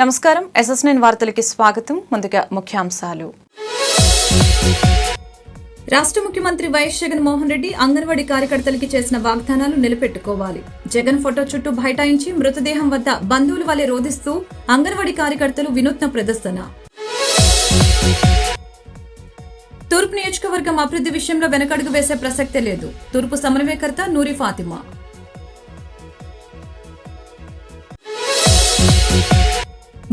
నమస్కారం ఎస్ఎస్9 వార్తలకి స్వాగతం. ముందుగా ముఖ్యాంశాలు. రాష్ట్ర ముఖ్యమంత్రి వైఎస్ జగన్మోహన్ రెడ్డి అంగన్వాడీ కార్యకర్తలకి చేసిన వాగ్దానాలు నిలబెట్టుకోవాలి. జగన్ ఫోటో చుట్టూ బైఠాయించి మృతదేహం వద్ద బంధువుల వలె రోధిస్తూ అంగన్వాడీ కార్యకర్తలు వినూత్న ప్రదర్శన. తూర్పు నియోజకవర్గం అభివృద్ధి విషయంలో వెనకడుగు వేసే ప్రసక్తే లేదు. తూర్పు సమన్వయకర్త నూరి ఫాతిమా.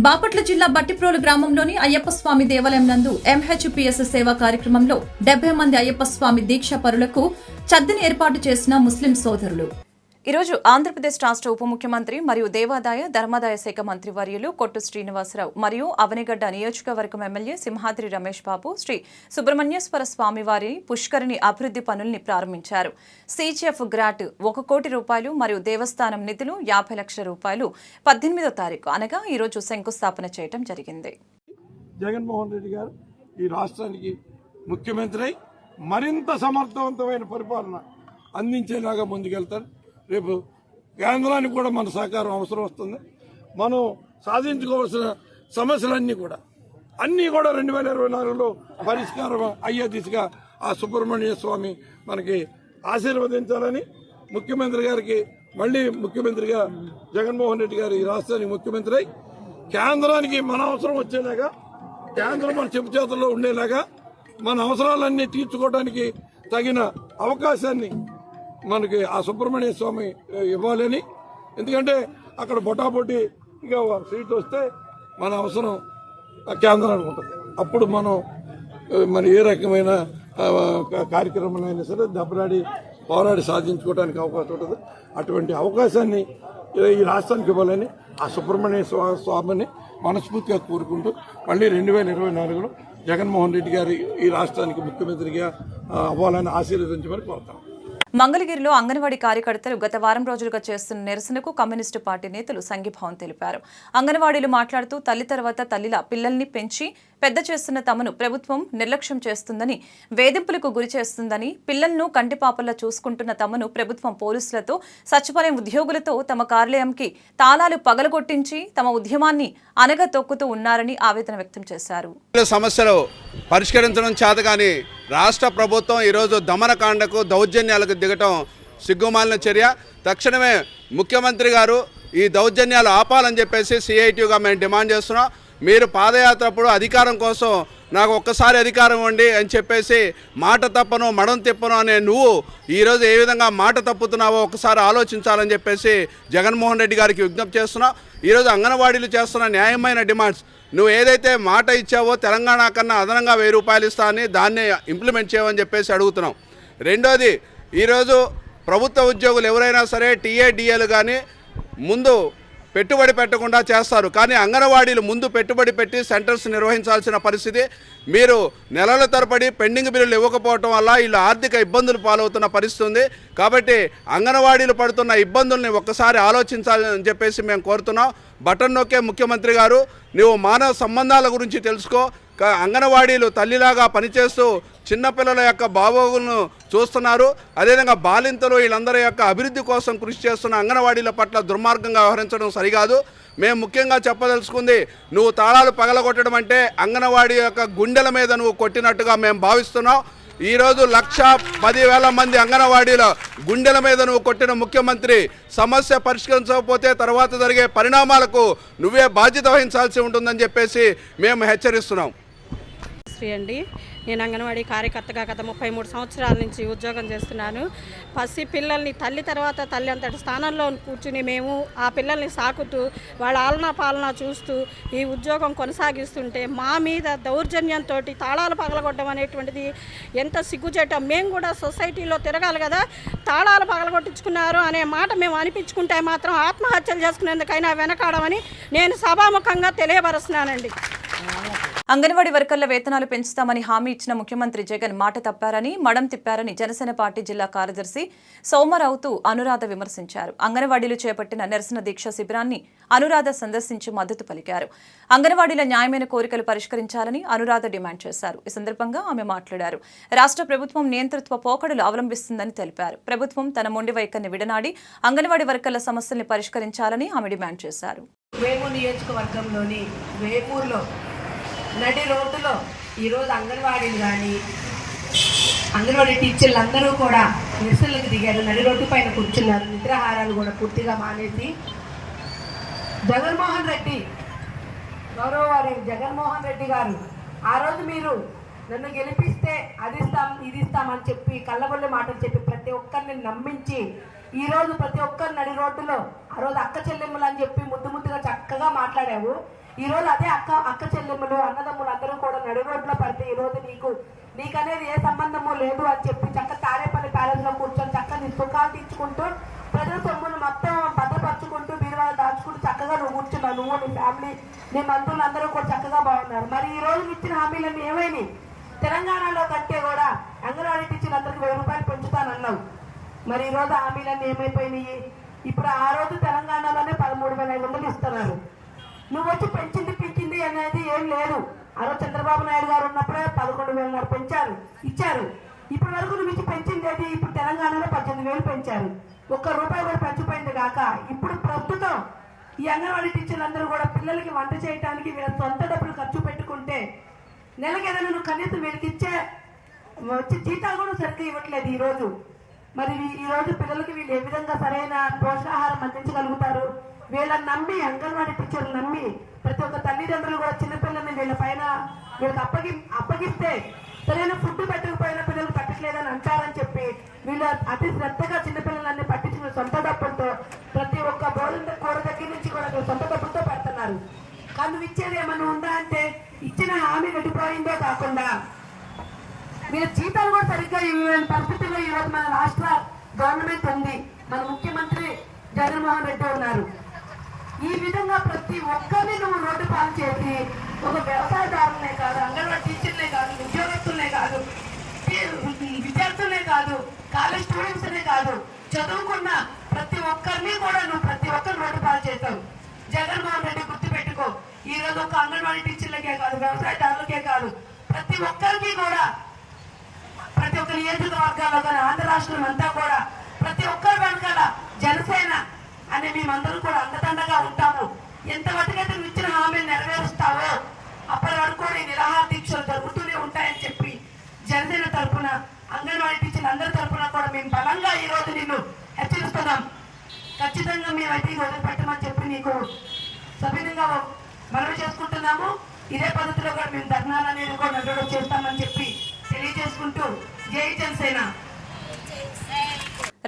బాపట్ల జిల్లా బట్టిప్రోలు గ్రామంలోని అయ్యప్ప స్వామి దేవాలయం నందు ఎంహెచ్పిఎస్ సేవా కార్యక్రమంలో 70 మంది అయ్యప్ప స్వామి దీక్ష పరులకు చద్దెని ఏర్పాటు చేసిన ముస్లిం సోదరులు. ఈరోజు ఆంధ్రప్రదేశ్ రాష్ట్ర ఉప ముఖ్యమంత్రి మరియు దేవాదాయ ధర్మాదాయ శాఖ మంత్రి వర్యులు కొట్టు శ్రీనివాసరావు మరియు అవనిగడ్డ నియోజకవర్గం ఎమ్మెల్యే సింహాద్రి రమేష్ బాబు శ్రీ సుబ్రహ్మణ్యేశ్వర స్వామివారి పుష్కరిణి అభివృద్ధి పనుల్ని ప్రారంభించారు. సిజిఎఫ్ గ్రాంట్ 1 కోటి రూపాయలు మరియు దేవస్థానం నిధులు 50 లక్షల రూపాయలు 18వ తారీఖు అనగా ఈరోజు శంకుస్థాపన చేయడం జరిగింది. జగన్మోహన్ రెడ్డి గారు ఈ రాష్ట్రానికి ముఖ్యమంత్రి మరింత సమర్థవంతమైన పరిపాలన అందించేలాగా ముందుకెళ్తారు. రేపు కేంద్రానికి కూడా మన సహకారం అవసరం వస్తుంది. మనం సాధించుకోవాల్సిన సమస్యలన్నీ కూడా 2024లో పరిష్కారం అయ్యే దిశగా ఆ సుబ్రహ్మణ్య స్వామి మనకి ఆశీర్వదించాలని ముఖ్యమంత్రి గారికి మళ్ళీ ముఖ్యమంత్రిగా జగన్మోహన్ రెడ్డి గారు ఈ రాష్ట్రానికి ముఖ్యమంత్రి అయి కేంద్రానికి మన అవసరం వచ్చేలాగా, కేంద్రం మన చెప్పు చేతుల్లో ఉండేలాగా మన అవసరాలన్నీ తీర్చుకోవడానికి తగిన అవకాశాన్ని మనకి ఆ సుబ్రహ్మణ్య స్వామి ఇవ్వాలని. ఎందుకంటే అక్కడ బొటాబొటిగా సీట్ వస్తే మన అవసరం కేంద్రానికి ఉంటుంది. అప్పుడు మనం ఏ రకమైన కార్యక్రమాలైనా సరే దెబ్బలాడి పోరాడి సాధించుకోవడానికి అవకాశం ఉంటుంది. అటువంటి అవకాశాన్ని ఈ రాష్ట్రానికి ఇవ్వాలని ఆ సుబ్రహ్మణ్య స్వామిని మనస్ఫూర్తిగా కోరుకుంటూ మళ్ళీ 2024లో జగన్మోహన్ రెడ్డి గారు ఈ రాష్ట్రానికి ముఖ్యమంత్రిగా అవ్వాలని ఆశీర్వదించమని కోరుతాం. మంగళగిరిలో అంగన్వాడీ కార్యకర్తలు గత వారం రోజులుగా చేస్తున్న నిరసనకు కమ్యూనిస్టు పార్టీ నేతలు సంఘీభావం తెలిపారు. అంగన్వాడీలు మాట్లాడుతూ తల్లి తర్వాత తల్లిలా పిల్లల్ని పెంచి పెద్ద చేస్తున్న తమను ప్రభుత్వం నిర్లక్ష్యం చేస్తుందని, వేధింపులకు గురి చేస్తుందని, పిల్లలను కంటిపాపల్లా చూసుకుంటున్న తమను ప్రభుత్వం పోలీసులతో, సచివాలయం ఉద్యోగులతో తమ కార్యాలయంకి తాళాలు పగలగొట్టించి తమ ఉద్యమాన్ని అనగతొక్కుతూ ఉన్నారని ఆవేదన వ్యక్తం చేశారు. సమస్యలు పరిష్కరించడం చేతగాని రాష్ట్ర ప్రభుత్వం ఈరోజు దమనకాండకు దౌర్జన్యాలకు దిగటం సిగ్గుమాలిన చర్య. తక్షణమే ముఖ్యమంత్రి గారు ఈ దౌర్జన్యాలు ఆపాలని చెప్పేసి సిఐటిగా మేము డిమాండ్ చేస్తున్నాం. మీరు పాదయాత్రప్పుడు అధికారం కోసం నాకు ఒక్కసారి అధికారం ఇవ్వండి అని చెప్పేసి మాట తప్పను మడం తిప్పను అనే నువ్వు ఈరోజు ఏ విధంగా మాట తప్పుతున్నావో ఒకసారి ఆలోచించాలని చెప్పేసి జగన్మోహన్ రెడ్డి గారికి విజ్ఞప్తి చేస్తున్నాం. ఈరోజు అంగన్వాడీలు చేస్తున్న న్యాయమైన డిమాండ్స్, నువ్వు ఏదైతే మాట ఇచ్చావో తెలంగాణ కన్నా అదనంగా 1000 రూపాయలు ఇస్తా అని దాన్ని ఇంప్లిమెంట్ చేయమని చెప్పేసి అడుగుతున్నాం. రెండోది, ఈరోజు ప్రభుత్వ ఉద్యోగులు ఎవరైనా సరే టీఏడిఏలు కానీ ముందు పెట్టుబడి పెట్టకుండా చేస్తారు. కానీ అంగన్వాడీలు ముందు పెట్టుబడి పెట్టి సెంటర్స్ నిర్వహించాల్సిన పరిస్థితి. మీరు నెలల తరబడి పెండింగ్ బిల్లులు ఇవ్వకపోవటం వల్ల వీళ్ళు ఆర్థిక ఇబ్బందులు పాలవుతున్న పరిస్థితి ఉంది. కాబట్టి అంగన్వాడీలు పడుతున్న ఇబ్బందుల్ని ఒక్కసారి ఆలోచించాలని చెప్పేసి మేము కోరుతున్నాం. బటన్ నొక్కే ముఖ్యమంత్రి గారు, నువ్వు మానవ సంబంధాల గురించి తెలుసుకో. అంగన్వాడీలు తల్లిలాగా పనిచేస్తూ చిన్నపిల్లల యొక్క బాగోగులను చూస్తున్నారు. అదేవిధంగా బాలింతలు వీళ్ళందరి యొక్క అభివృద్ధి కోసం కృషి చేస్తున్న అంగన్వాడీల పట్ల దుర్మార్గంగా వ్యవహరించడం సరికాదు. మేము ముఖ్యంగా చెప్పదలుచుకుంది, నువ్వు తాళాలు పగలగొట్టడం అంటే అంగన్వాడీ యొక్క గుండెల మీద నువ్వు కొట్టినట్టుగా మేము భావిస్తున్నాం. ఈరోజు 1,10,000 మంది అంగన్వాడీల గుండెల మీద నువ్వు కొట్టిన ముఖ్యమంత్రి, సమస్య పరిష్కరించకపోతే తర్వాత జరిగే పరిణామాలకు నువ్వే బాధ్యత వహించాల్సి ఉంటుందని చెప్పేసి మేము హెచ్చరిస్తున్నాం. అండి, నేను అంగన్వాడీ కార్యకర్తగా గత 33 సంవత్సరాల నుంచి ఉద్యోగం చేస్తున్నాను. పసి పిల్లల్ని తల్లి తర్వాత తల్లి అంతటి స్థానంలో కూర్చుని మేము ఆ పిల్లల్ని సాకుతూ వాళ్ళ ఆలనా పాలన చూస్తూ ఈ ఉద్యోగం కొనసాగిస్తుంటే మా మీద దౌర్జన్యంతో తాళాలు పగలగొట్టడం అనేటువంటిది ఎంత సిగ్గుచేయటం. మేము కూడా సొసైటీలో తిరగాలి కదా, తాళాలు పగలగొట్టించుకున్నారు అనే మాట మేము అనిపించుకుంటే మాత్రం ఆత్మహత్యలు చేసుకునేందుకైనా వెనకాడమని నేను సభాముఖంగా తెలియపరుస్తున్నానండి. అంగన్వాడీ వర్కర్ల వేతనాలు పెంచుతామని హామీ ఇచ్చిన ముఖ్యమంత్రి జగన్ మాట తప్పారని, మడం తిప్పారని జనసేన పార్టీ జిల్లా కార్యదర్శి సోమరావుతూ అనురాధ విమర్శించారు. అంగన్వాడీలు చేపట్టిన నిరసన దీక్ష శిబిరాన్ని అనురాధ సందర్శించి మద్దతు పలికారు. అంగన్వాడీల న్యాయమైన కోరికలు పరిష్కరించాలని అనురాధ డిమాండ్ చేశారు. ఈ సందర్భంగా ఆమె మాట్లాడారు. రాష్ట్ర ప్రభుత్వం నియంతృత్వ పోకడలు అవలంబిస్తుందని తెలిపారు. ప్రభుత్వం తన మొండి వైఖరిని విడనాడి అంగన్వాడీ వర్కర్ల సమస్యల్ని పరిష్కరించాలని ఆమె డిమాండ్ చేశారు. వేమూరు నియోజకవర్గంలోని వేమూరులో నడి రోడ్డులో ఈరోజు అంగన్వాడీలు కానీ అంగన్వాడీ టీచర్లు అందరూ కూడా నిరసనలకు దిగారు. నడి రోడ్డు పైన కూర్చున్నారు. నిద్రాహారాలు కూడా పూర్తిగా మానేసి జగన్మోహన్ రెడ్డి గౌరవవారి జగన్మోహన్ రెడ్డి గారు ఆ రోజు మీరు నన్ను గెలిపిస్తే అది ఇస్తాం ఇది ఇస్తామని చెప్పి కళ్ళబొల్లి మాటలు చెప్పి ప్రతి ఒక్కరిని నమ్మించి ఈరోజు ప్రతి ఒక్కరు నడి రోడ్డులో ఆ రోజు అక్క చెల్లెమ్మలు అని చెప్పి ముద్దుగా చక్కగా మాట్లాడావు. ఈరోజు అదే అక్క చెల్లెమ్మలు అన్నదమ్ములు అందరూ కూడా నడి రోడ్లో పడితే ఈరోజు నీకనేది ఏ సంబంధము లేదు అని చెప్పి చక్క తాడేపల్లి ప్యాలెస్లో కూర్చొని చక్కగా నీ సుఖాలు తీర్చుకుంటూ ప్రజల సొమ్మును మొత్తం భద్రపరుచుకుంటూ బీరువాలు దాచుకుంటూ చక్కగా నువ్వు కూర్చున్నావు. నువ్వు నీ ఫ్యామిలీ నీ మంత్రులు అందరూ కూడా చక్కగా బాగున్నారు. మరి ఈ రోజు ఇచ్చిన హామీలన్నీ ఏమైనాయి? తెలంగాణలో కంటే కూడా అంగన్వాడీ టీచర్లు అందరికి 1000 రూపాయలు పెంచుతానన్నావు. మరి ఈ రోజు హామీలన్నీ ఏమైపోయినాయి? ఇప్పుడు ఆ రోజు తెలంగాణలోనే 13,500 ఇస్తున్నారు. నువ్వు వచ్చి పెంచింది అనేది ఏం లేదు. ఆ రోజు చంద్రబాబు నాయుడు గారు ఉన్నప్పుడే 11,500 ఇచ్చారు. ఇప్పటి వరకు నువ్వు ఇచ్చి పెంచింది అది ఇప్పుడు తెలంగాణలో 18,000 పెంచారు. ₹1 కూడా పెంచిపోయింది కాక ఇప్పుడు ప్రస్తుతం ఈ అంగన్వాడీ టీచర్లు అందరూ కూడా పిల్లలకి వంట చేయడానికి వీళ్ళ సొంత డబ్బులు ఖర్చు పెట్టుకుంటే నెలకి ఏదైనా నువ్వు కనీసం వీళ్ళకి వచ్చే జీతాలు కూడా సరిగ్గా ఇవ్వట్లేదు ఈరోజు. మరి ఈరోజు పిల్లలకి వీళ్ళు ఏ విధంగా సరైన పోషకాహారం అందించగలుగుతారు? వీళ్ళని నమ్మి అంగన్వాడీ టీచర్లు నమ్మి ప్రతి ఒక్క తల్లిదండ్రులు కూడా చిన్నపిల్లల్ని వీళ్ళకి అప్పగిస్తే సరైన ఫుడ్ పెట్టకపోయినా పిల్లలు పెట్టట్లేదని అంటారని చెప్పి వీళ్ళు అతి శ్రద్ధగా చిన్నపిల్లలన్నీ పట్టించిన సొంత డబ్బులతో ప్రతి ఒక్క భోజన కూర దగ్గర నుంచి కూడా సొంత డబ్బులతో పెడుతున్నారు. కానీ నువ్వు ఇచ్చేది ఏమన్నా ఉందా అంటే ఇచ్చిన హామీ గడిపోయిందో కాకుండా వీళ్ళ జీతాలు కూడా సరిగ్గా ఇవ్వని పరిస్థితుల్లో ఈరోజు మన రాష్ట్ర గవర్నమెంట్ ఉంది. మన ముఖ్యమంత్రి జగన్మోహన్ రెడ్డి ఉన్నారు. ఈ విధంగా ప్రతి ఒక్కరిని నువ్వు రోడ్డు పాలు చేసి ఒక వ్యవసాయదారులనే కాదు, అంగన్వాడీ టీచర్లే కాదు, ఉద్యోగస్తులనే కాదు, విద్యార్థులనే కాదు, కాలేజ్ స్టూడెంట్స్నే కాదు, చదువుకున్న ప్రతి ఒక్కరిని కూడా నువ్వు ప్రతి ఒక్కరు రోడ్డు పాలు చేస్తావు. జగన్మోహన్ రెడ్డి గుర్తుపెట్టుకో, ఈ రోజు ఒక అంగన్వాడీ టీచర్లకే కాదు, వ్యవసాయదారులకే కాదు, ప్రతి ఒక్కరికి కూడా ప్రతి ఒక్క నియోజకవర్గాల్లో కానీ ఆంధ్ర రాష్ట్రం అంతా కూడా ప్రతి ఒక్కరి వెనకాల జనసేన అనే మేమందరూ కూడా అండదండగా ఉంటాము. ఎంతవరకైతే నువ్వు ఇచ్చిన హామీలు నెరవేరుస్తావో అప్పటి వరకు కూడా ఈ నిరాహార దీక్షలు జరుగుతూనే ఉంటాయని చెప్పి జనసేన తరఫున అంగన్వాడీ టీచర్లు అందరి తరఫున కూడా మేము బలంగా ఈ రోజు నిన్ను హెచ్చరిస్తున్నాం. ఖచ్చితంగా మేమైతే ఈ రోజు పెట్టమని చెప్పి నీకు సవినంగా మనవి చేసుకుంటున్నాము. ఇదే పద్ధతిలో కూడా మేము ధర్నాలు అనేది కూడా నడవడం చేస్తామని చెప్పి తెలియజేసుకుంటూ జై జనసేన.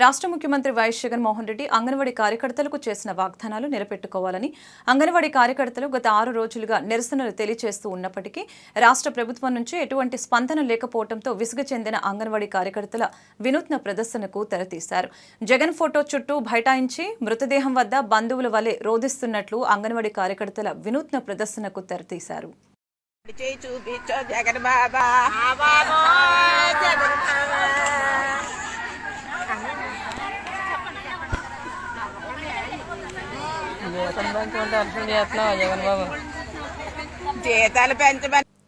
రాష్ట్ర ముఖ్యమంత్రి వైఎస్ జగన్మోహన్ రెడ్డి అంగన్వాడీ కార్యకర్తలకు చేసిన వాగ్దానాలు నిలబెట్టుకోవాలని అంగన్వాడీ కార్యకర్తలు గత 6 రోజులుగా నిరసనలు తెలియజేస్తూ ఉన్నప్పటికీ రాష్ట్ర ప్రభుత్వం నుంచి ఎటువంటి స్పందన లేకపోవడంతో విసుగు చెందిన అంగన్వాడీ కార్యకర్తల వినూత్న ప్రదర్శనకు తెరతీశారు. జగన్ ఫోటో చుట్టూ బైఠాయించి మృతదేహం వద్ద బంధువుల వలె రోధిస్తున్నట్లు అంగన్వాడీ కార్యకర్తల వినూత్న ప్రదర్శనకు తెరతీశారు.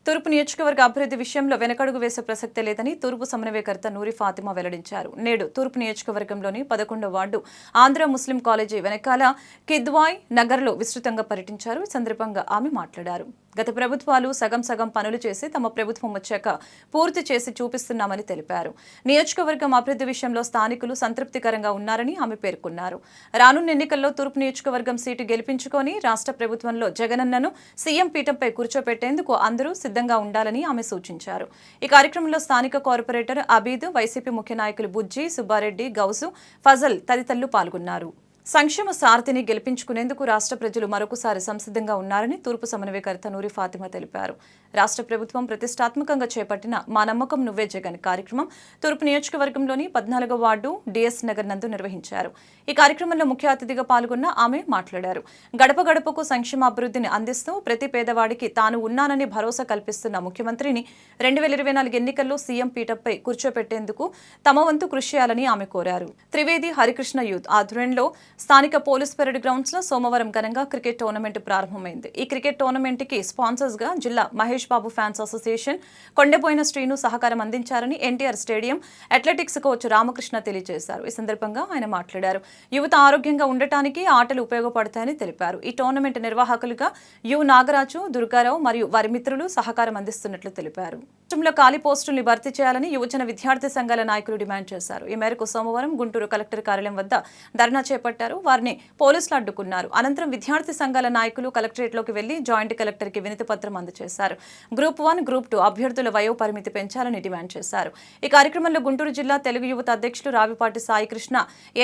తూర్పు నియోజకవర్గ అభివృద్ధి విషయంలో వెనకడుగు వేసే ప్రసక్తే లేదని తూర్పు సమన్వయకర్త నూరి ఫాతిమా వెల్లడించారు. నేడు తూర్పు నియోజకవర్గంలోని 11వ వార్డు ఆంధ్ర ముస్లిం కాలేజీ వెనకాల కిద్వాయ్ నగర్లో విస్తృతంగా పర్యటించారు. ఈ సందర్భంగా ఆమె మాట్లాడారు. గత ప్రభుత్వాలు సగం పనులు చేసి తమ ప్రభుత్వం వచ్చాక పూర్తి చేసి చూపిస్తున్నామని తెలిపారు. నియోజకవర్గం అభివృద్ధి విషయంలో స్థానికులు సంతృప్తికరంగా ఉన్నారని ఆమె పేర్కొన్నారు. రానున్న ఎన్నికల్లో తూర్పు నియోజకవర్గం సీటు గెలిపించుకొని రాష్ట్ర ప్రభుత్వంలో జగనన్నను సీఎం పీఠంపై కూర్చోపెట్టేందుకు అందరూ సిద్ధంగా ఉండాలని ఆమె సూచించారు. ఈ కార్యక్రమంలో స్థానిక కార్పొరేటర్ అబీద్, వైసీపీ ముఖ్య నాయకులు బుజ్జి, సుబ్బారెడ్డి, గౌసు, ఫజల్ తదితరులు పాల్గొన్నారు. సంక్షేమ సారథిని గెలిపించుకునేందుకు రాష్ట్ర ప్రజలు మరొకసారి సంసిద్ధంగా ఉన్నారని తూర్పు సమన్వయకర్త నూరి ఫాతిమా తెలిపారు. రాష్ట్ర ప్రభుత్వం ప్రతిష్టాత్మకంగా చేపట్టిన మా నమ్మకం నువ్వే జగన్ కార్యక్రమం తూర్పు నియోజకవర్గంలోని 14వ వార్డు డిఎస్ నగర్ నందు నిర్వహించారు. ఈ కార్యక్రమంలో ముఖ్య అతిథిగా పాల్గొన్న ఆమె మాట్లాడారు. గడప గడపకు సంక్షేమాభివృద్ధిని అందిస్తూ ప్రతి పేదవాడికి తాను ఉన్నానని భరోసా కల్పిస్తున్న ముఖ్యమంత్రిని 2024 ఎన్నికల్లో సీఎం పీఠంపై కూర్చోపెట్టేందుకు తమ వంతు కృషి చేయాలని ఆమె కోరారు. త్రివేది హరికృష్ణ యూత్ ఆధ్వర్యంలో స్థానిక పోలీస్ పెరేడ్ గ్రౌండ్స్ లో సోమవారం ఘనంగా క్రికెట్ టోర్నమెంట్ ప్రారంభమైంది. ఈ క్రికెట్ టోర్నమెంట్ కి స్పాన్సర్స్ గా జిల్లా మహేష్ బాబు ఫ్యాన్స్ అసోసియేషన్, కొండెపోయిన శ్రీను సహకారం అందించారని NTR stadium athletics coach Ramakrishna తెలియజేశారు. ఈ సందర్భంగా ఆయన మాట్లాడారు. యువత ఆరోగ్యంగా ఉండటానికి ఆటలు ఉపయోగపడతాయని తెలిపారు. ఈ టోర్నమెంట్ నిర్వాహకులుగా యు నాగరాజు, దుర్గారావు మరియు వారి మిత్రులు సహకారం అందిస్తున్నట్లు తెలిపారు. రాష్ట్రంలో ఖాళీ పోస్టుల్ని భర్తీ చేయాలని యువజన విద్యార్థి సంఘాల నాయకులు డిమాండ్ చేశారు. ఈ మేరకు సోమవారం గుంటూరు కలెక్టర్ కార్యాలయం వద్ద ధర్నా చేపట్టారు. వారిని పోలీసులు అడ్డుకున్నారు. అనంతరం విద్యార్థి సంఘాల నాయకులు కలెక్టరేట్లోకి వెళ్లి జాయింట్ కలెక్టర్కి వినతి పత్రం అందజేశారు. గ్రూప్ 1, గ్రూప్ 2 అభ్యర్థుల వయో పరిమితి పెంచాలని డిమాండ్ చేశారు. ఈ కార్యక్రమంలో గుంటూరు జిల్లా తెలుగు యువత అధ్యక్షులు రావిపాటి సాయికృష్ణ,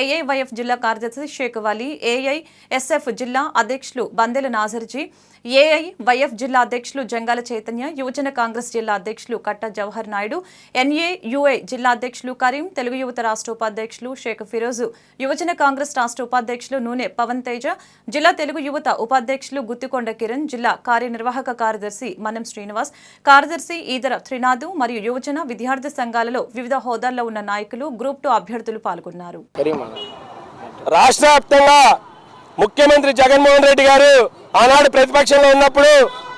ఏఐవైఎఫ్ జిల్లా కార్యదర్శి షేక్ వలీ, ఏఐఎస్ఎఫ్ జిల్లా అధ్యక్షులు బందెల నాజర్జీ, ఏఐవైఎఫ్ జిల్లా అధ్యక్షులు జంగాల చైతన్య, యువజన కాంగ్రెస్ జిల్లా అధ్యక్షులు కట్ట జవహర్ నాయుడు, ఎన్ఏయుఐ జిల్లా అధ్యక్షులు కరీం, తెలుగు యువత రాష్ట్ర ఉపాధ్యక్షులు షేక్ ఫిరోజు, యువజన కాంగ్రెస్ రాష్ట్ర ఉపాధ్యక్షులు నూనె పవన్ తేజ, జిల్లా తెలుగు యువత ఉపాధ్యక్షులు గుత్తికొండ కిరణ్, జిల్లా కార్యనిర్వాహక కార్యదర్శి మన్నం శ్రీనివాస్, కార్యదర్శి ఈదర త్రినాథు మరియు యువజన విద్యార్థి సంఘాలలో వివిధ హోదాల్లో ఉన్న నాయకులు, గ్రూప్ 2 అభ్యర్థులు పాల్గొన్నారు. రాష్ట్ర వ్యాప్తంగా ముఖ్యమంత్రి జగన్మోహన్ రెడ్డి గారు ఆనాడు ప్రతిపక్షంలో ఉన్నప్పుడు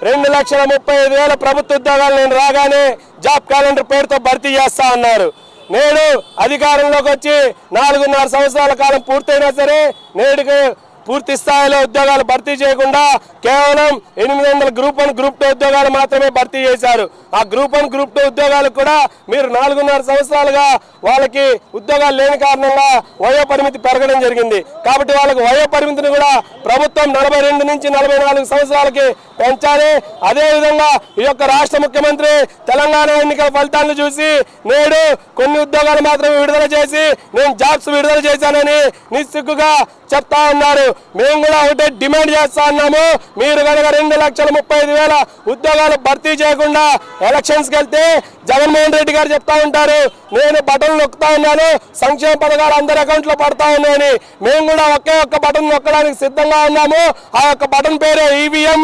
2,35,000 ప్రభుత్వ ఉద్యోగాలు నేను రాగానే జాబ్ క్యాలెండర్ పేరుతో భర్తీ చేస్తా అన్నారు. నేడు అధికారంలోకి వచ్చి 4.5 సంవత్సరాల కాలం పూర్తయినా సరే నేడుకి పూర్తి స్థాయిలో ఉద్యోగాలు భర్తీ చేయకుండా కేవలం 800 గ్రూప్ 1, గ్రూప్ 2 ఉద్యోగాలు మాత్రమే భర్తీ చేశారు. ఆ గ్రూప్ 1, గ్రూప్ 2 ఉద్యోగాలకు కూడా మీరు 4.5 సంవత్సరాలుగా వాళ్ళకి ఉద్యోగాలు లేని కారణంగా వయో పరిమితి పెరగడం జరిగింది. కాబట్టి వాళ్ళకి వయో పరిమితిని కూడా ప్రభుత్వం 42 నుంచి 44 సంవత్సరాలకి పెంచాలి. అదేవిధంగా ఈ యొక్క రాష్ట్ర ముఖ్యమంత్రి తెలంగాణ ఎన్నికల ఫలితాలను చూసి నేడు కొన్ని ఉద్యోగాలు మాత్రమే విడుదల చేసి నేను జాబ్స్ విడుదల చేశానని నిస్సిగ్గుగా చెప్తా ఉన్నారు. మేము కూడా ఒకటే డిమాండ్ చేస్తా ఉన్నాము. మీరు కనుక 2,35,000 ఉద్యోగాలు భర్తీ చేయకుండా ఎలక్షన్స్కి వెళ్తే జగన్మోహన్ రెడ్డి గారు చెప్తా ఉంటారు, నేను బటన్ నొక్కుతా ఉన్నాను, సంక్షేమ పథకాలు అందరి అకౌంట్లో పడతా ఉన్నాయని. మేము కూడా ఒకే ఒక్క బటన్ నొక్కడానికి సిద్ధంగా ఉన్నాము. ఆ యొక్క బటన్ పేరే ఈవీఎం.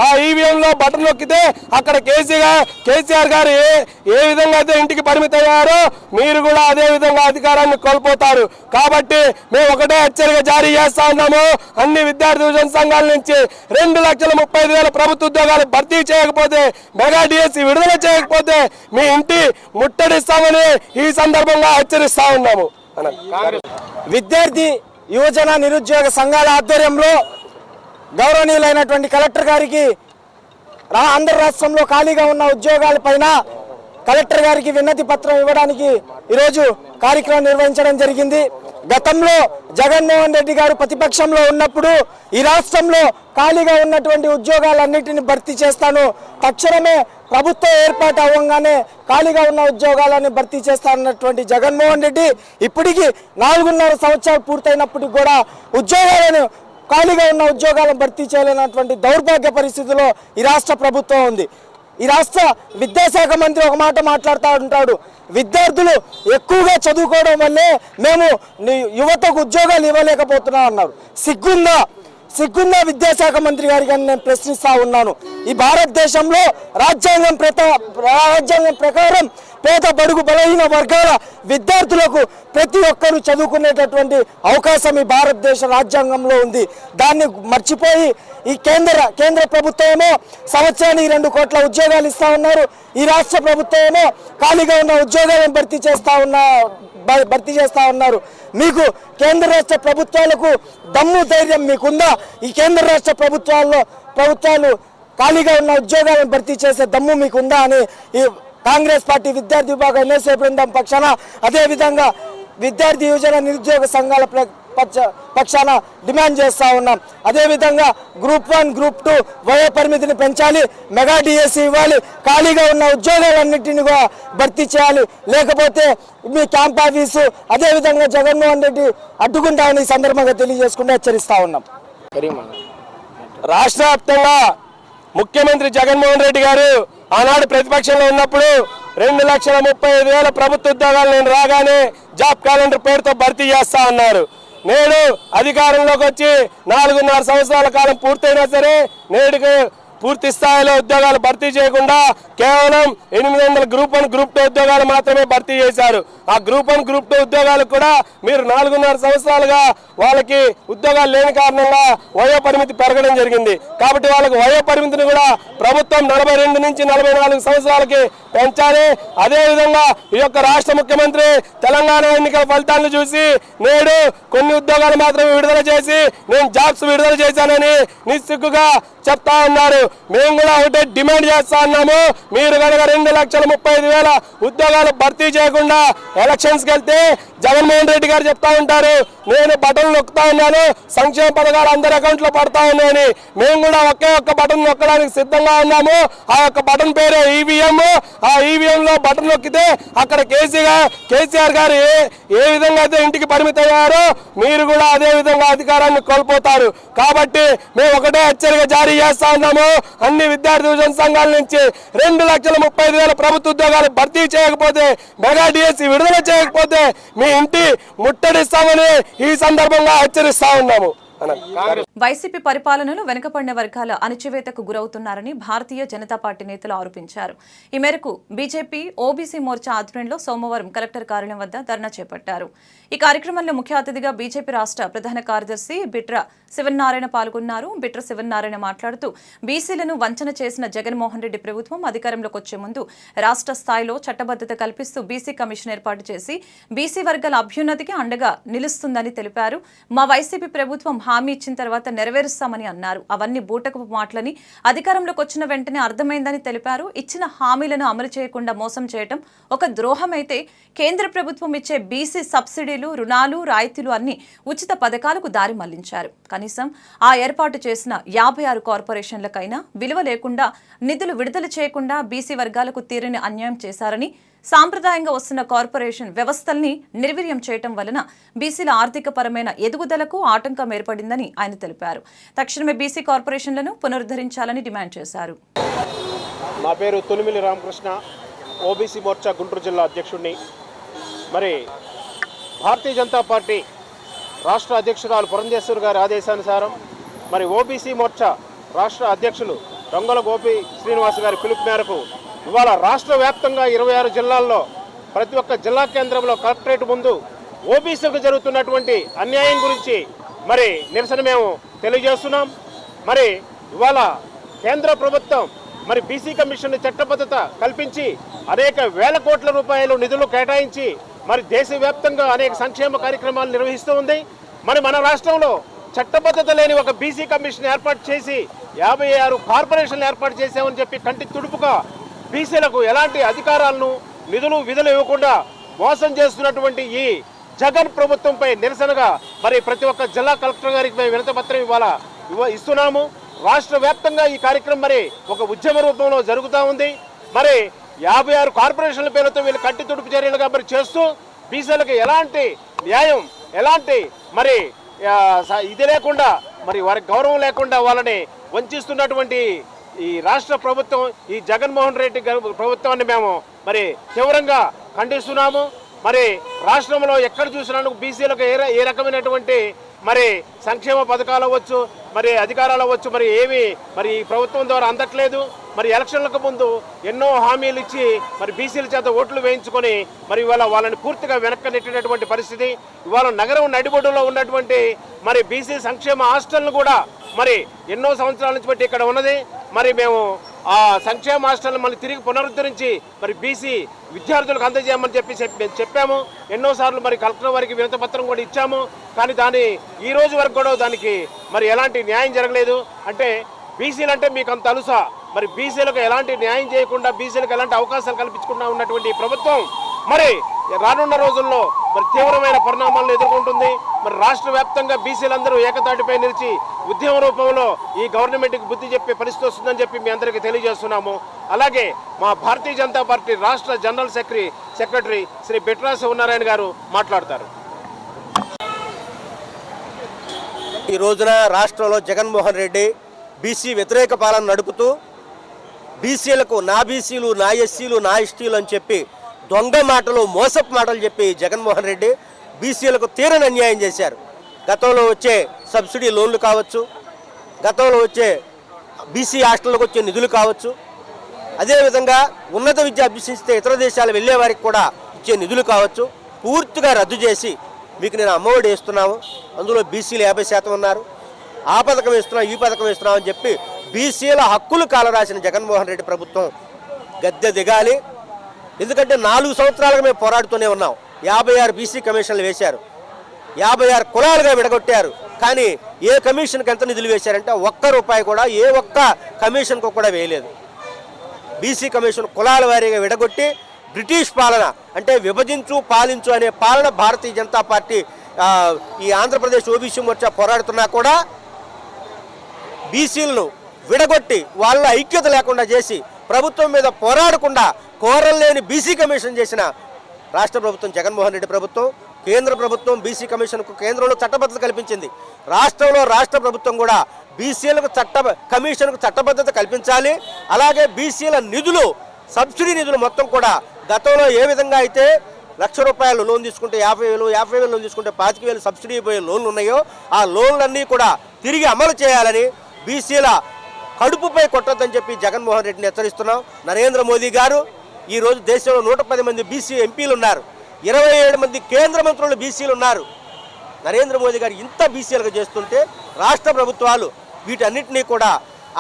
ఆ ఈవీఎం లో బటన్ నొక్కితే అక్కడ కేసీఆర్ గారు ఏ విధంగా అయితే ఇంటికి పరిమితం అయ్యారో మీరు కూడా అదే విధంగా అధికారాన్ని కోల్పోతారు. కాబట్టి మేము ఒకటే హెచ్చరిక జారీ చేస్తా ఉన్నాము. అన్ని విద్యార్థి యువజన సంఘాల నుంచి 2,35,000 ప్రభుత్వ ఉద్యోగాలు భర్తీ చేయకపోతే, మెగా డిఎస్సి విడుదల చేయకపోతే మీ ఇంటి ముట్టడిస్తామని ఈ సందర్భంగా హెచ్చరిస్తా ఉన్నాము. విద్యార్థి యువజన నిరుద్యోగ సంఘాల ఆధ్వర్యంలో గౌరవనీయులైనటువంటి కలెక్టర్ గారికి ఆంధ్ర రాష్ట్రంలో ఖాళీగా ఉన్న ఉద్యోగాలపైన కలెక్టర్ గారికి వినతి పత్రం ఇవ్వడానికి ఈరోజు కార్యక్రమం నిర్వహించడం జరిగింది. గతంలో జగన్మోహన్ రెడ్డి గారు ప్రతిపక్షంలో ఉన్నప్పుడు ఈ రాష్ట్రంలో ఖాళీగా ఉన్నటువంటి ఉద్యోగాలన్నింటినీ భర్తీ చేస్తాను, తక్షణమే ప్రభుత్వం ఏర్పాటు అవ్వగానే ఖాళీగా ఉన్న ఉద్యోగాలను భర్తీ చేస్తానన్నటువంటి జగన్మోహన్ రెడ్డి ఇప్పటికీ 4.5 సంవత్సరాలు పూర్తయినప్పటికీ కూడా ఖాళీగా ఉన్న ఉద్యోగాలను భర్తీ చేయలేనటువంటి దౌర్భాగ్య పరిస్థితిలో ఈ రాష్ట్ర ప్రభుత్వం ఉంది. ఈ రాష్ట్ర విద్యాశాఖ మంత్రి ఒక మాట మాట్లాడుతూ ఉంటాడు, విద్యార్థులు ఎక్కువగా చదువుకోవడం వల్లే మేము యువతకు ఉద్యోగాలు ఇవ్వలేకపోతున్నాం అన్నారు. సిగ్గుందా విద్యాశాఖ మంత్రి గారికి అని నేను ప్రశ్నిస్తా ఉన్నాను. ఈ భారతదేశంలో రాజ్యాంగం ప్రకారం పేద బడుగు బలహీన వర్గాల విద్యార్థులకు ప్రతి ఒక్కరూ చదువుకునేటటువంటి అవకాశం ఈ భారతదేశ రాజ్యాంగంలో ఉంది. దాన్ని మర్చిపోయి ఈ కేంద్ర ప్రభుత్వం ఏమో సంవత్సరానికి 2 కోట్ల ఉద్యోగాలు ఇస్తా ఉన్నారు. ఈ రాష్ట్ర ప్రభుత్వం ఏమో ఖాళీగా ఉన్న ఉద్యోగాలను భర్తీ చేస్తా ఉన్నారు. మీకు కేంద్ర రాష్ట్ర ప్రభుత్వాలకు దమ్ము ధైర్యం మీకుందా? ఈ కేంద్ర రాష్ట్ర ప్రభుత్వాలు ఖాళీగా ఉన్న ఉద్యోగాలను భర్తీ చేసే దమ్ము మీకుందా అని ఈ కాంగ్రెస్ పార్టీ విద్యార్థి విభాగం ఎన్ఎస్ఏ బృందం పక్షాన, అదేవిధంగా విద్యార్థి యువజన నిరుద్యోగ సంఘాల పక్షాన డిమాండ్ చేస్తా ఉన్నాం. అదేవిధంగా గ్రూప్ 1, గ్రూప్ 2 వయో పరిమితిని పెంచాలి, మెగా డిఎస్సి ఇవ్వాలి, ఖాళీగా ఉన్న ఉద్యోగాలన్నింటినీ కూడా భర్తీ చేయాలి. లేకపోతే మీ క్యాంప్ ఆఫీసు అదేవిధంగా జగన్మోహన్ రెడ్డి అడ్డుకుంటామని ఈ సందర్భంగా తెలియజేసుకుంటూ హెచ్చరిస్తా ఉన్నాం. రాష్ట్ర వ్యాప్తంగా ముఖ్యమంత్రి జగన్మోహన్ రెడ్డి గారు ఆనాడు ప్రతిపక్షంలో ఉన్నప్పుడు 2,35,000 ప్రభుత్వ ఉద్యోగాలు నేను రాగానే జాబ్ క్యాలెండర్ పేరుతో భర్తీ చేస్తా అన్నారు. నేడు అధికారంలోకి వచ్చి 4.5 సంవత్సరాల కాలం పూర్తయినా సరే నేడుకి పూర్తి స్థాయిలో ఉద్యోగాలు భర్తీ చేయకుండా కేవలం 800 గ్రూప్ 1 గ్రూప్ 2 ఉద్యోగాలు మాత్రమే భర్తీ చేశారు. ఆ గ్రూప్ 1 గ్రూప్ 2 ఉద్యోగాలు కూడా మీరు 4.5 సంవత్సరాలుగా వాళ్ళకి ఉద్యోగాలు లేని కారణంగా వయో పరిమితి పెరగడం జరిగింది. కాబట్టి వాళ్ళకి వయో పరిమితిని కూడా ప్రభుత్వం 42 నుంచి 44 సంవత్సరాలకి పెంచాలి. అదేవిధంగా ఈ యొక్క రాష్ట్ర ముఖ్యమంత్రి తెలంగాణ ఎన్నికల ఫలితాలను చూసి నేడు కొన్ని ఉద్యోగాలు మాత్రమే విడుదల చేసి నేను జాబ్స్ విడుదల చేశానని నిస్సిగ్గుగా చెప్తా ఉన్నారు. మేము కూడా ఒకటే డిమాండ్ చేస్తా ఉన్నాము, మీరు కనుక 2,35,000 ఉద్యోగాలు భర్తీ చేయకుండా ఎలక్షన్స్కి వెళ్తే జగన్మోహన్ రెడ్డి గారు చెప్తా ఉంటారు నేను బటన్ నొక్కుతా ఉన్నాను, సంక్షేమ పథకాలు అందరి అకౌంట్లో పడతా ఉన్నాయని. మేము కూడా ఒకే ఒక్క బటన్ నొక్కడానికి సిద్ధంగా ఉన్నాము. ఆ యొక్క బటన్ పేరే ఈవీఎం. ఆ ఈవీఎంలో బటన్ నొక్కితే అక్కడ కేసీఆర్ గారు ఏ విధంగా అయితే ఇంటికి పరిమితమయ్యారో మీరు కూడా అదే విధంగా అధికారాన్ని కోల్పోతారు. కాబట్టి మేము ఒకటే హెచ్చరిక జారీ చేస్తా ఉన్నాము, అన్ని విద్యార్థి యువజన సంఘాల నుంచి 2,35,000 ప్రభుత్వ ఉద్యోగాలు భర్తీ చేయకపోతే, మెగా డిఎస్సి విడుదల చేయకపోతే మీ ఇంటి ముట్టడిస్తామని ఈ సందర్భంగా హెచ్చరిస్తా ఉన్నాము. వైసీపీ పరిపాలనలో వెనుకబడిన వర్గాల అణచివేతకు గురవుతున్నారని భారతీయ జనతా పార్టీ నేతలు ఆరోపించారు. ఈ మేరకు బీజేపీ ఓబీసీ మోర్చా ఆధ్వర్యంలో సోమవారం కలెక్టర్ కార్యాలయం వద్ద ధర్నా చేపట్టారు. ఈ కార్యక్రమంలో ముఖ్య అతిథిగా బీజేపీ రాష్ట్ర ప్రధాన కార్యదర్శి బిట్ర శివనారాయణ పాల్గొన్నారు. బిట్ర శివనారాయణ మాట్లాడుతూ బీసీలను వంచన చేసిన జగన్మోహన్ రెడ్డి ప్రభుత్వం అధికారంలోకి వచ్చే ముందు రాష్ట్ర స్థాయిలో చట్టబద్దత కల్పిస్తూ బీసీ కమిషన్ ఏర్పాటు చేసి బీసీ వర్గాల అభ్యున్నతికి అండగా నిలుస్తుందని తెలిపారు. మా వైసీపీ ప్రభుత్వం హామీ ఇచ్చిన తర్వాత నెరవేరుస్తామని అన్నారు. అవన్నీ బూటకపు మాటలని అధికారంలోకి వచ్చిన వెంటనే అర్థమైందని తెలిపారు. ఇచ్చిన హామీలను అమలు చేయకుండా మోసం చేయడం ఒక ద్రోహమైతే కేంద్ర ప్రభుత్వం ఇచ్చే బీసీ సబ్సిడీలు, రుణాలు, రాయితీలు అన్ని ఉచిత పథకాలకు దారి మళ్లించారు. కనీసం ఆ ఏర్పాటు చేసిన 56 కార్పొరేషన్లకైనా విలువ లేకుండా నిధులు విడుదల చేయకుండా బీసీ వర్గాలకు తీరని అన్యాయం చేశారని, సాంప్రదాయంగా వస్తున్న కార్పొరేషన్ వ్యవస్థల్ని నిర్వీర్యం చేయటం వలన బీసీల ఆర్థిక పరమైన ఎదుగుదలకు ఆటంకం ఏర్పడిందని ఆయన తెలిపారు. తక్షణమే బీసీ కార్పొరేషన్లను పునరుద్ధరించాలని డిమాండ్ చేశారు. నా పేరు తొలిమిలి రామకృష్ణ, ఓబీసీ మోర్చా గుంటూరు జిల్లా అధ్యక్షుడిని. మరి భారతీయ జనతా పార్టీ రాష్ట్ర అధ్యక్షురాలు పురంధేశ్వరి గారి ఆదేశానుసారం మరి ఓబీసీ మోర్చా రాష్ట్ర అధ్యక్షులు రంగుల గోపి శ్రీనివాస్ గారి పిలుపు మేరకు ఇవాళ రాష్ట్ర వ్యాప్తంగా 26 జిల్లాల్లో ప్రతి ఒక్క జిల్లా కేంద్రంలో కలెక్టరేట్ ముందు ఓబీసీలకు జరుగుతున్నటువంటి అన్యాయం గురించి మరి నిరసన మేము తెలియజేస్తున్నాం. మరి ఇవాళ కేంద్ర ప్రభుత్వం మరి బీసీ కమిషన్ చట్టబద్ధత కల్పించి అనేక వేల కోట్ల రూపాయలు నిధులు కేటాయించి మరి దేశవ్యాప్తంగా అనేక సంక్షేమ కార్యక్రమాలు నిర్వహిస్తూ ఉంది. మరి మన రాష్ట్రంలో చట్టబద్ధత లేని ఒక బీసీ కమిషన్ ఏర్పాటు చేసి 56 కార్పొరేషన్లు ఏర్పాటు చేశామని చెప్పి కంటి తుడుపుగా బీసీలకు ఎలాంటి అధికారాలను, నిధులు, విధులు ఇవ్వకుండా మోసం చేస్తున్నటువంటి ఈ జగన్ ప్రభుత్వంపై నిరసనగా మరి ప్రతి ఒక్క జిల్లా కలెక్టర్ గారికి మేము వినతిపత్రం ఇవాళ ఇస్తున్నాము. రాష్ట్ర వ్యాప్తంగా ఈ కార్యక్రమం మరి ఒక ఉద్యమ రూపంలో జరుగుతూ ఉంది. మరి 56 కార్పొరేషన్ల పేరుతో వీళ్ళు కంటి తుడుపు చర్యలుగా మరి చేస్తూ బీసీలకు ఎలాంటి న్యాయం, ఎలాంటి మరి ఇది లేకుండా మరి వారికి గౌరవం లేకుండా వాళ్ళని వంచిస్తున్నటువంటి ఈ రాష్ట్ర ప్రభుత్వం, ఈ జగన్మోహన్ రెడ్డి ప్రభుత్వాన్ని మేము మరి తీవ్రంగా ఖండిస్తున్నాము. మరి రాష్ట్రంలో ఎక్కడ చూసినా బీసీలకు ఏ రకమైనటువంటి మరి సంక్షేమ పథకాలు అవ్వచ్చు, మరి అధికారాలు అవ్వచ్చు, మరి ఏమి మరి ఈ ప్రభుత్వం ద్వారా అందట్లేదు. మరి ఎలక్షన్లకు ముందు ఎన్నో హామీలు ఇచ్చి మరి బీసీల చేత ఓట్లు వేయించుకొని మరి ఇవాళ వాళ్ళని పూర్తిగా వెనక్కి నెట్టినటువంటి పరిస్థితి. ఇవాళ నగరం నడిబొడ్డులో ఉన్నటువంటి మరి బీసీ సంక్షేమ హాస్టల్ను కూడా మరి ఎన్నో సంవత్సరాల నుంచి బట్టి ఇక్కడ ఉన్నది. మరి మేము ఆ సంక్షేమ హాస్టల్ని మళ్ళీ తిరిగి పునరుద్ధరించి మరి బీసీ విద్యార్థులకు అందజేయమని చెప్పాము. ఎన్నోసార్లు మరి కలెక్టర్ వారికి వినతిపత్రం కూడా ఇచ్చాము. కానీ ఈ రోజు వరకు కూడా దానికి మరి ఎలాంటి న్యాయం జరగలేదు. అంటే బీసీలు అంటే మీకు అంత అలుసా? మరి బీసీలకు ఎలాంటి న్యాయం చేయకుండా, బీసీలకు ఎలాంటి అవకాశాలు కల్పించకుండా ఉన్నటువంటి ప్రభుత్వం మరి రానున్న రోజుల్లో మరి తీవ్రమైన పరిణామాలను ఎదుర్కొంటుంది. మరి రాష్ట్ర వ్యాప్తంగా బీసీలందరూ ఏకతాటిపై నిలిచి ఉద్యమ రూపంలో ఈ గవర్నమెంట్కి బుద్ధి చెప్పే పరిస్థితి వస్తుందని చెప్పి మీ అందరికీ తెలియజేస్తున్నాము. అలాగే మా భారతీయ జనతా పార్టీ రాష్ట్ర జనరల్ సెక్రటరీ శ్రీ బిట్రా శివనారాయణ గారు మాట్లాడతారు. ఈ రోజున రాష్ట్రంలో జగన్మోహన్ రెడ్డి బీసీ వ్యతిరేక పాలన నడుపుతూ బీసీలకు నా బీసీలు, నా ఎస్సీలు, నా ఎస్టీలు అని చెప్పి దొంగ మాటలు, మోసపు మాటలు చెప్పి జగన్మోహన్ రెడ్డి బీసీలకు తీరని అన్యాయం చేశారు. గతంలో వచ్చే సబ్సిడీ లోన్లు కావచ్చు, గతంలో వచ్చే బీసీ హాస్టల్లోకి వచ్చే నిధులు కావచ్చు, అదేవిధంగా ఉన్నత విద్య అభ్యసిస్తే ఇతర దేశాలు వెళ్ళే వారికి కూడా ఇచ్చే నిధులు కావచ్చు పూర్తిగా రద్దు చేసి మీకు నేను అమ్మఒడి వేస్తున్నాము, అందులో బీసీలు 50% ఉన్నారు, ఆ పథకం వేస్తున్నాం ఈ పథకం వేస్తున్నాం అని చెప్పి బీసీల హక్కులు కాలరాసిన జగన్మోహన్ రెడ్డి ప్రభుత్వం గద్దె దిగాలి. ఎందుకంటే 4 సంవత్సరాలుగా మేము పోరాడుతూనే ఉన్నాం. 56 బీసీ కమిషన్లు వేశారు, 56 కులాలుగా విడగొట్టారు. కానీ ఏ కమిషన్కి ఎంత నిధులు వేశారంటే ₹1 కూడా ఏ ఒక్క కమిషన్కు కూడా వేయలేదు. బీసీ కమిషన్ కులాల వారీగా విడగొట్టి బ్రిటిష్ పాలన అంటే విభజించు పాలించు అనే పాలన భారతీయ జనతా పార్టీ ఈ ఆంధ్రప్రదేశ్ ఓబీసీ మోర్చా పోరాడుతున్నా కూడా బీసీలను విడగొట్టి వాళ్ళ ఐక్యత లేకుండా చేసి ప్రభుత్వం మీద పోరాడకుండా కోరలేని బీసీ కమిషన్ చేసిన రాష్ట్ర ప్రభుత్వం జగన్మోహన్ రెడ్డి ప్రభుత్వం. కేంద్ర ప్రభుత్వం బీసీ కమిషన్కు కేంద్రంలో చట్టబద్ధత కల్పించింది. రాష్ట్రంలో రాష్ట్ర ప్రభుత్వం కూడా బీసీలకు కమిషన్కు చట్టబద్ధత కల్పించాలి. అలాగే బీసీల నిధులు సబ్సిడీ నిధులు మొత్తం కూడా గతంలో ఏ విధంగా అయితే ₹1,00,000 లోన్ తీసుకుంటే 50,000 లోన్ తీసుకుంటే 25,000 సబ్సిడీ పోయే లోన్లు ఉన్నాయో ఆ లోన్లన్నీ కూడా తిరిగి అమలు చేయాలని బీసీల కడుపుపై కొట్టొద్దని చెప్పి జగన్మోహన్ రెడ్డిని హెచ్చరిస్తున్నాం. నరేంద్ర మోదీ గారు ఈరోజు దేశంలో 110 మంది బీసీ ఎంపీలు ఉన్నారు, 27 మంది కేంద్ర మంత్రులు బీసీలు ఉన్నారు. నరేంద్ర మోదీ గారు ఇంత బీసీలుగా చేస్తుంటే రాష్ట్ర ప్రభుత్వాలు వీటన్నిటినీ కూడా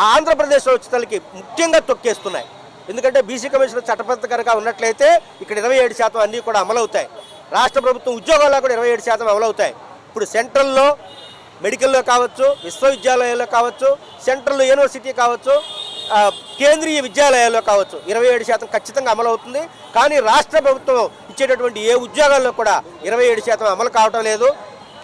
ఆంధ్రప్రదేశ్లో వచ్చేతలకి ముఖ్యంగా తొక్కేస్తున్నాయి. ఎందుకంటే బీసీ కమిషన్ చట్టబద్ధత కనుక ఉన్నట్లయితే ఇక్కడ 27% అన్నీ కూడా అమలవుతాయి. రాష్ట్ర ప్రభుత్వం ఉద్యోగాల్లో కూడా 27% అమలవుతాయి. ఇప్పుడు సెంట్రల్లో మెడికల్లో కావచ్చు, విశ్వవిద్యాలయాల్లో కావచ్చు, సెంట్రల్ యూనివర్సిటీ కావచ్చు, కేంద్రీయ విద్యాలయాల్లో కావచ్చు 27% ఖచ్చితంగా అమలవుతుంది. కానీ రాష్ట్ర ప్రభుత్వం ఇచ్చేటటువంటి ఏ ఉద్యోగాల్లో కూడా 27% అమలు కావటం లేదు.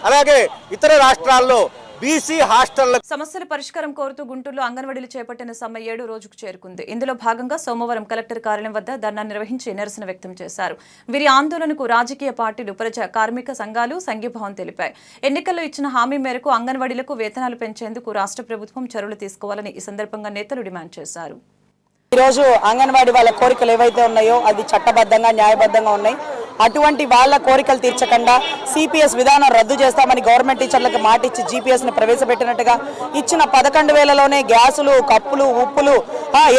అలాగే ఇతర రాష్ట్రాల్లో బీసీ హాస్టళ్ల సమస్యల పరిష్కారం కోరుతూ గుంటూరులో అంగన్వాడీలు చేపట్టిన సమ్మె 7వ రోజుకు చేరుకుంది. ఇందులో భాగంగా సోమవారం కలెక్టర్ కార్యాలయం వద్ద ధర్నా నిర్వహించి నిరసన వ్యక్తం చేశారు. వీరి ఆందోళనకు రాజకీయ పార్టీలు, ప్రజా కార్మిక సంఘాలు సంఘీభావం తెలిపాయి. ఎన్నికల్లో ఇచ్చిన హామీ మేరకు అంగన్వాడీలకు వేతనాలు పెంచేందుకు రాష్ట్ర ప్రభుత్వం చర్యలు తీసుకోవాలని ఈ సందర్భంగా నేతలు డిమాండ్ చేశారు. ఈరోజు అంగన్వాడీ వాళ్ళ కోరికలు ఏవైతే ఉన్నాయో అది చట్టబద్ధంగా న్యాయబద్ధంగా ఉన్నాయి. అటువంటి వాళ్ళ కోరికలు తీర్చకుండా సిపిఎస్ విధానం రద్దు చేస్తామని గవర్నమెంట్ టీచర్లకు మాటిచ్చి జీపీఎస్ని ప్రవేశపెట్టినట్టుగా ఇచ్చిన 11,000లోనే గ్యాసులు, కప్పులు, ఉప్పులు,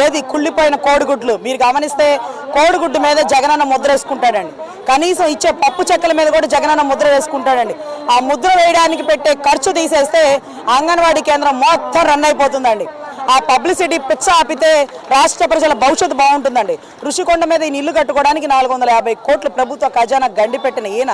ఏది కుళ్ళిపోయిన కోడిగుడ్లు మీరు గమనిస్తే కోడిగుడ్డు మీద జగనన్న ముద్ర వేసుకుంటాడండి. కనీసం ఇచ్చే పప్పు చెక్కల మీద కూడా జగనన్న ముద్ర వేసుకుంటాడండి. ఆ ముద్ర వేయడానికి పెట్టే ఖర్చు తీసేస్తే అంగన్వాడీ కేంద్రం మొత్తం రన్ అయిపోతుందండి. ఆ పబ్లిసిటీ పిచ్చ ఆపితే రాష్ట్ర ప్రజల భవిష్యత్తు బాగుంటుందండి. ఋషికొండ మీద ఈ ఇల్లు కట్టుకోవడానికి 450 కోట్లు ప్రభుత్వ ఖజానా గండిపెట్టిన ఈయన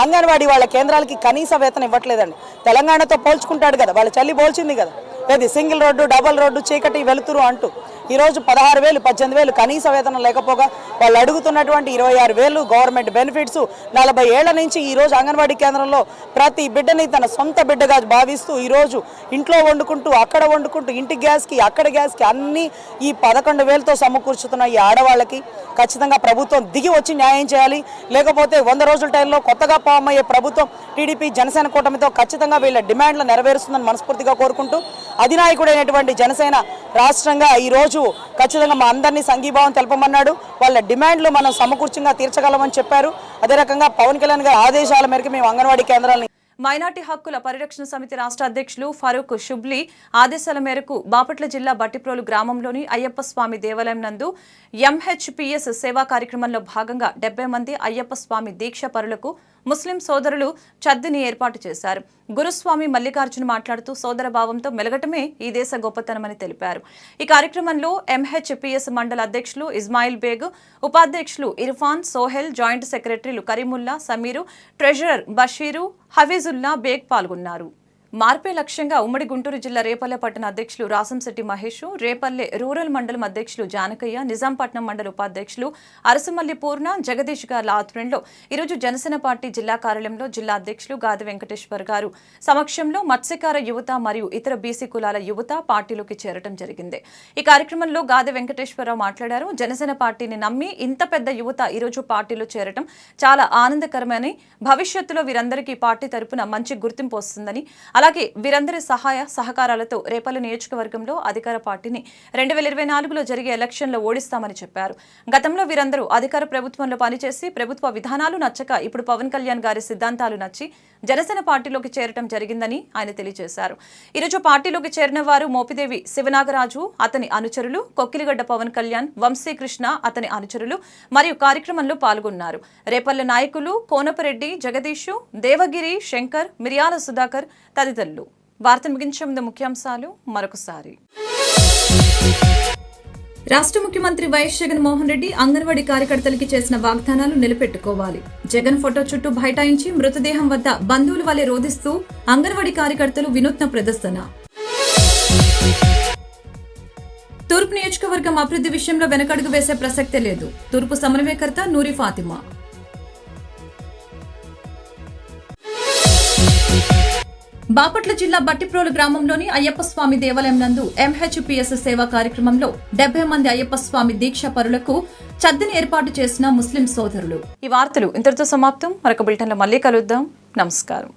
అంగన్వాడీ వాళ్ళ కేంద్రాలకి కనీస వేతనం ఇవ్వట్లేదండి. తెలంగాణతో పోల్చుకుంటాడు కదా, వాళ్ళ చల్లి పోల్చింది కదా, ఏది సింగిల్ రోడ్డు, డబల్ రోడ్డు, చీకటి వెలుతురు అంటూ ఈరోజు 16,000, 18,000 కనీస వేతనం లేకపోగా వాళ్ళు అడుగుతున్నటువంటి 26,000 గవర్నమెంట్ బెనిఫిట్స్ 40 ఏళ్ల నుంచి ఈరోజు అంగన్వాడీ కేంద్రంలో ప్రతి బిడ్డని తన సొంత బిడ్డగా భావిస్తూ ఈరోజు ఇంట్లో వండుకుంటూ, అక్కడ వండుకుంటూ, ఇంటి గ్యాస్కి, అక్కడ గ్యాస్కి అన్నీ ఈ 11,000తో సమకూర్చుతున్న ఈ ఆడవాళ్ళకి ఖచ్చితంగా ప్రభుత్వం దిగి వచ్చి న్యాయం చేయాలి. లేకపోతే 100 రోజుల టైంలో కొత్తగా ఫామ్ అయ్యే ప్రభుత్వం టీడీపీ జనసేన కూటమితో ఖచ్చితంగా వీళ్ళ డిమాండ్లు నెరవేరుస్తుందని మనస్ఫూర్తిగా కోరుకుంటూ అధినాయకుడైనటువంటి జనసేన రాష్ట్రంగా ఈరోజు ఖచ్చితంగా మా అందరినీ సంఘీభావం తెలపమన్నాడు. వాళ్ళ డిమాండ్లు మనం సమకూర్చంగా తీర్చగలమని చెప్పారు. అదే రకంగా పవన్ కళ్యాణ్ గారి ఆదేశాల మేరకు మేము అంగన్వాడీ కేంద్రాలని మైనార్టీ హక్కుల పరిరక్షణ సమితి రాష్ట్ర అధ్యక్షులు ఫరూక్ షుబ్లీ ఆదేశాల మేరకు బాపట్ల జిల్లా బట్టిప్రోలు గ్రామంలోని అయ్యప్ప స్వామి దేవాలయం నందు ఎంహెచ్పిఎస్ సేవా కార్యక్రమంలో భాగంగా 70 మంది అయ్యప్ప స్వామి దీక్ష పరులకు ముస్లిం సోదరులు చద్దిని ఏర్పాటు చేశారు. గురుస్వామి మల్లికార్జున మాట్లాడుతూ సోదర భావంతో మెలగటమే ఈ దేశ గొప్పతనమని తెలిపారు. ఈ కార్యక్రమంలో ఎంహెచ్పిఎస్ మండల అధ్యక్షులు ఇస్మాయిల్ బేగ్, ఉపాధ్యక్షులు ఇర్ఫాన్, సోహెల్, జాయింట్ సెక్రటరీలు కరీముల్లా, సమీరు, ట్రెజరర్ బషీరు, హఫీజుల్లా బేగ్ పాల్గొన్నారు. మార్పే లక్ష్యంగా ఉమ్మడి గుంటూరు జిల్లా రేపల్లె పట్టణ అధ్యక్షులు రాసంశెట్టి మహేష్, రేపల్లె రూరల్ మండలం అధ్యక్షులు జానకయ్య, నిజాంపట్నం మండల ఉపాధ్యక్షులు అరసమల్లి పూర్ణ, జగదీష్ గార్ల ఆధ్వర్యంలో ఈరోజు జనసేన పార్టీ జిల్లా కార్యాలయంలో జిల్లా అధ్యక్షులు గాది వెంకటేశ్వర్ గారు సమక్షంలో మత్స్యకార యువత మరియు ఇతర బీసీ కులాల యువత పార్టీలోకి చేరటం జరిగింది. ఈ కార్యక్రమంలో గాది వెంకటేశ్వరరావు మాట్లాడారు. జనసేన పార్టీని నమ్మి ఇంత పెద్ద యువత ఈరోజు పార్టీలో చేరటం చాలా ఆనందకరమని, భవిష్యత్తులో వీరందరికీ పార్టీ తరపున మంచి గుర్తింపు వస్తుందని, అలాగే వీరందరి సహాయ సహకారాలతో రేపల్లి నియోజకవర్గంలో అధికార పార్టీని 2024లో జరిగే ఎలక్షన్లో ఓడిస్తామని చెప్పారు. గతంలో వీరందరూ అధికార ప్రభుత్వంలో పనిచేసి ప్రభుత్వ విధానాలు నచ్చక ఇప్పుడు పవన్ కళ్యాణ్ గారి సిద్ధాంతాలు నచ్చి జనసేన పార్టీలోకి చేరటం జరిగిందని ఆయన తెలియజేశారు. ఈరోజు పార్టీలోకి చేరిన వారు మోపిదేవి శివనాగరాజు, అతని అనుచరులు, కొక్కిలిగడ్డ పవన్ కళ్యాణ్, వంశీకృష్ణ, అతని అనుచరులు మరియు కార్యక్రమంలో పాల్గొన్నారు. రేపల్లె నాయకులు కోనపరెడ్డి, జగదీషు, దేవగిరి, శంకర్, మిర్యాల సుధాకర్ తదితరులు. వార్తను ముగించే ముందు ముఖ్యాంశాలు మరొకసారి. రాష్ట్ర ముఖ్యమంత్రి వైఎస్ జగన్మోహన్ రెడ్డి అంగన్వాడీ కార్యకర్తలకి చేసిన వాగ్దానాలు నిలబెట్టుకోవాలి. జగన్ ఫోటో చుట్టూ బైఠాయించి మృతదేహం వద్ద బంధువుల వలె రోధిస్తూ అంగన్వాడీ కార్యకర్తలు వినూత్న ప్రదర్శన. తూర్పు నియోజకవర్గం అభివృద్ధి విషయంలో వెనకడుగు వేసే ప్రసక్తే లేదు. తూర్పు సమన్వయకర్త నూరి ఫాతిమా. బాపట్ల జిల్లా బట్టిప్రోలు గ్రామంలోని అయ్యప్ప స్వామి దేవాలయం నందు MHPS సేవా కార్యక్రమంలో 70 మంది అయ్యప్ప స్వామి దీక్ష పరులకు చద్దిని ఏర్పాటు చేసిన ముస్లిం సోదరులు. ఈ వార్తలు ఇంతటితో సమాప్తం. మరొక బులెటిన్లో మళ్ళీ కలుద్దాం. నమస్కారం.